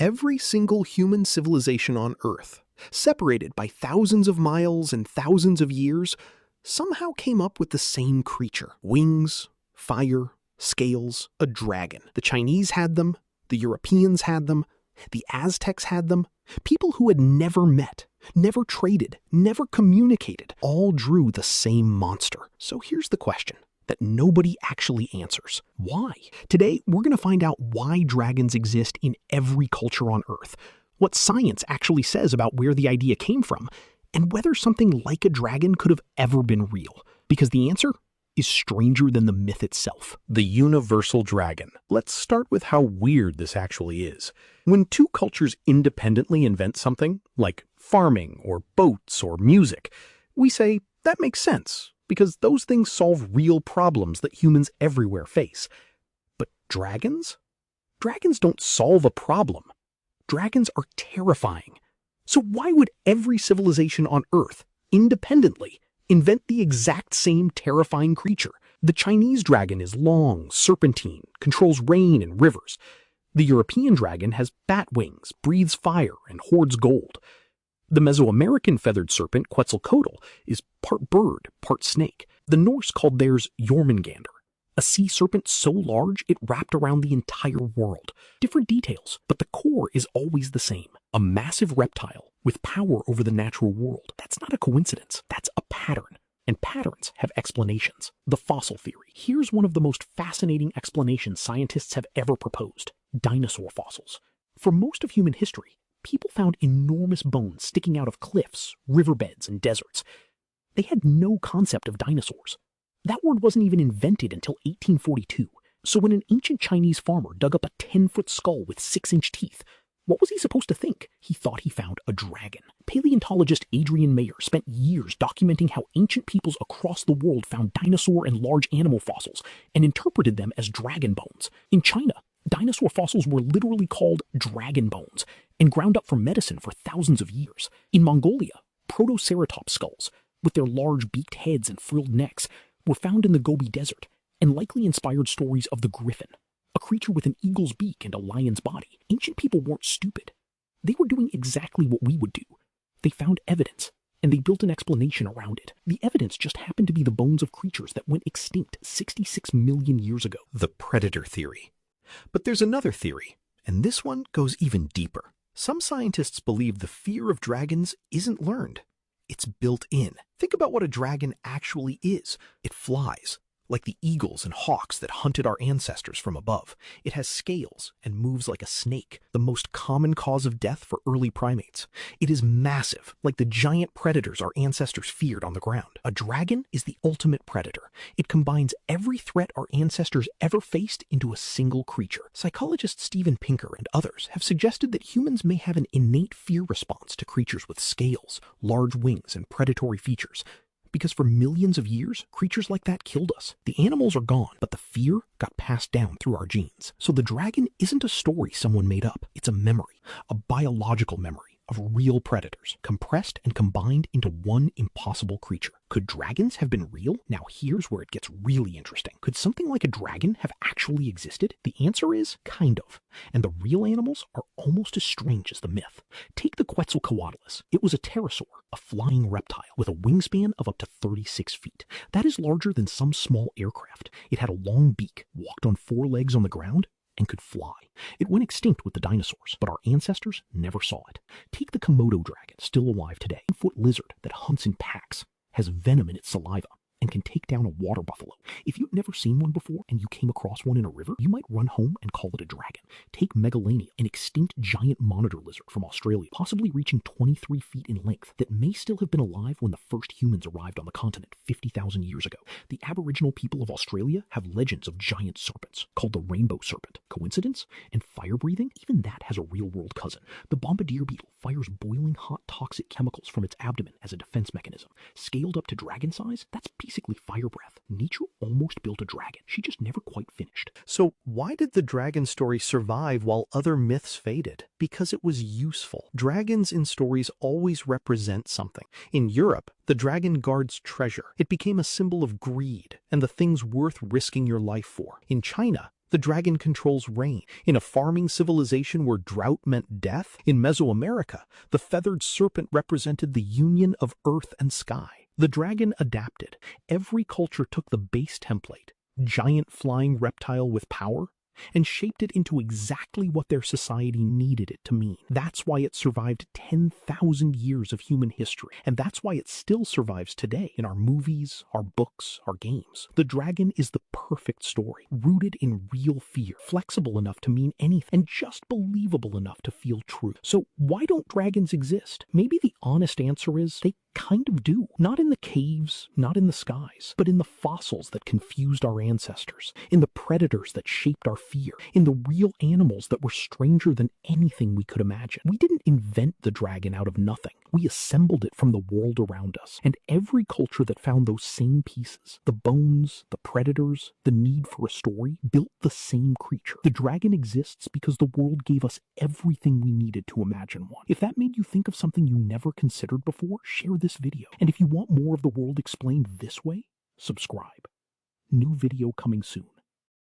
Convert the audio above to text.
Every single human civilization on Earth, separated by thousands of miles and thousands of years, somehow came up with the same creature. Wings, fire, scales, a dragon. The Chinese had them, the Europeans had them, the Aztecs had them. People who had never met, never traded, never communicated, all drew the same monster. So here's the question that nobody actually answers. Why? Today, we're going to find out why dragons exist in every culture on Earth, what science actually says about where the idea came from, and whether something like a dragon could have ever been real. Because the answer is stranger than the myth itself. The universal dragon. Let's start with how weird this actually is. When two cultures independently invent something, like farming or boats or music, we say, that makes sense, because those things solve real problems that humans everywhere face. But dragons? Dragons don't solve a problem. Dragons are terrifying. So why would every civilization on Earth, independently, invent the exact same terrifying creature? The Chinese dragon is long, serpentine, controls rain and rivers. The European dragon has bat wings, breathes fire, and hoards gold. The Mesoamerican feathered serpent, Quetzalcoatl, is part bird, part snake. The Norse called theirs Jormungandr, a sea serpent so large it wrapped around the entire world. Different details, but the core is always the same. A massive reptile with power over the natural world. That's not a coincidence. That's a pattern. And patterns have explanations. The fossil theory. Here's one of the most fascinating explanations scientists have ever proposed. Dinosaur fossils. For most of human history, people found enormous bones sticking out of cliffs, riverbeds, and deserts. They had no concept of dinosaurs. That word wasn't even invented until 1842. So when an ancient Chinese farmer dug up a 10-foot skull with 6-inch teeth, what was he supposed to think? He thought he found a dragon. Paleontologist Adrian Mayer spent years documenting how ancient peoples across the world found dinosaur and large animal fossils and interpreted them as dragon bones. In China, dinosaur fossils were literally called dragon bones and ground up for medicine for thousands of years. In Mongolia, protoceratops skulls, with their large beaked heads and frilled necks, were found in the Gobi Desert and likely inspired stories of the griffin, a creature with an eagle's beak and a lion's body. Ancient people weren't stupid. They were doing exactly what we would do. They found evidence, and they built an explanation around it. The evidence just happened to be the bones of creatures that went extinct 66 million years ago. The predator theory. But there's another theory, and this one goes even deeper. Some scientists believe the fear of dragons isn't learned. It's built in. Think about what a dragon actually is. It flies, like the eagles and hawks that hunted our ancestors from above. It has scales and moves like a snake, the most common cause of death for early primates. It is massive, like the giant predators our ancestors feared on the ground. A dragon is the ultimate predator. It combines every threat our ancestors ever faced into a single creature. Psychologist Steven Pinker and others have suggested that humans may have an innate fear response to creatures with scales, large wings, and predatory features. Because for millions of years, creatures like that killed us. The animals are gone, but the fear got passed down through our genes. So the dragon isn't a story someone made up. It's a memory, a biological memory of real predators, compressed and combined into one impossible creature. Could dragons have been real? Now here's where it gets really interesting. Could something like a dragon have actually existed? The answer is kind of. And the real animals are almost as strange as the myth. Take the Quetzalcoatlus. It was a pterosaur, a flying reptile with a wingspan of up to 36 feet. That is larger than some small aircraft. It had a long beak, walked on 4 legs on the ground, and could fly. It went extinct with the dinosaurs, but our ancestors never saw it. Take the Komodo dragon, still alive today. A 10-foot lizard that hunts in packs, has venom in its saliva, and can take down a water buffalo. If you've never seen one before and you came across one in a river, you might run home and call it a dragon. Take Megalania, an extinct giant monitor lizard from Australia, possibly reaching 23 feet in length, that may still have been alive when the first humans arrived on the continent 50,000 years ago. The Aboriginal people of Australia have legends of giant serpents, called the rainbow serpent. Coincidence? And fire breathing? Even that has a real-world cousin. The bombardier beetle fires boiling hot toxic chemicals from its abdomen as a defense mechanism. Scaled up to dragon size, that's basically fire breath. Nature almost built a dragon. She just never quite finished. So why did the dragon story survive while other myths faded? Because it was useful. Dragons in stories always represent something. In Europe, the dragon guards treasure. It became a symbol of greed and the things worth risking your life for. In China, The dragon controls rain. In a farming civilization where drought meant death, in Mesoamerica, the feathered serpent represented the union of earth and sky. The dragon adapted. Every culture took the base template, giant flying reptile with power, and shaped it into exactly what their society needed it to mean. That's why it survived 10,000 years of human history, and that's why it still survives today in our movies, our books, our games. The dragon is the perfect story, rooted in real fear, flexible enough to mean anything, and just believable enough to feel true. So why don't dragons exist? Maybe the honest answer is they kind of do. Not in the caves, not in the skies, but in the fossils that confused our ancestors, in the predators that shaped our fear, in the real animals that were stranger than anything we could imagine. We didn't invent the dragon out of nothing. We assembled it from the world around us, and every culture that found those same pieces, the bones, the predators, the need for a story, built the same creature. The dragon exists because the world gave us everything we needed to imagine one. If that made you think of something you never considered before, share this video. And if you want more of the world explained this way, subscribe. New video coming soon.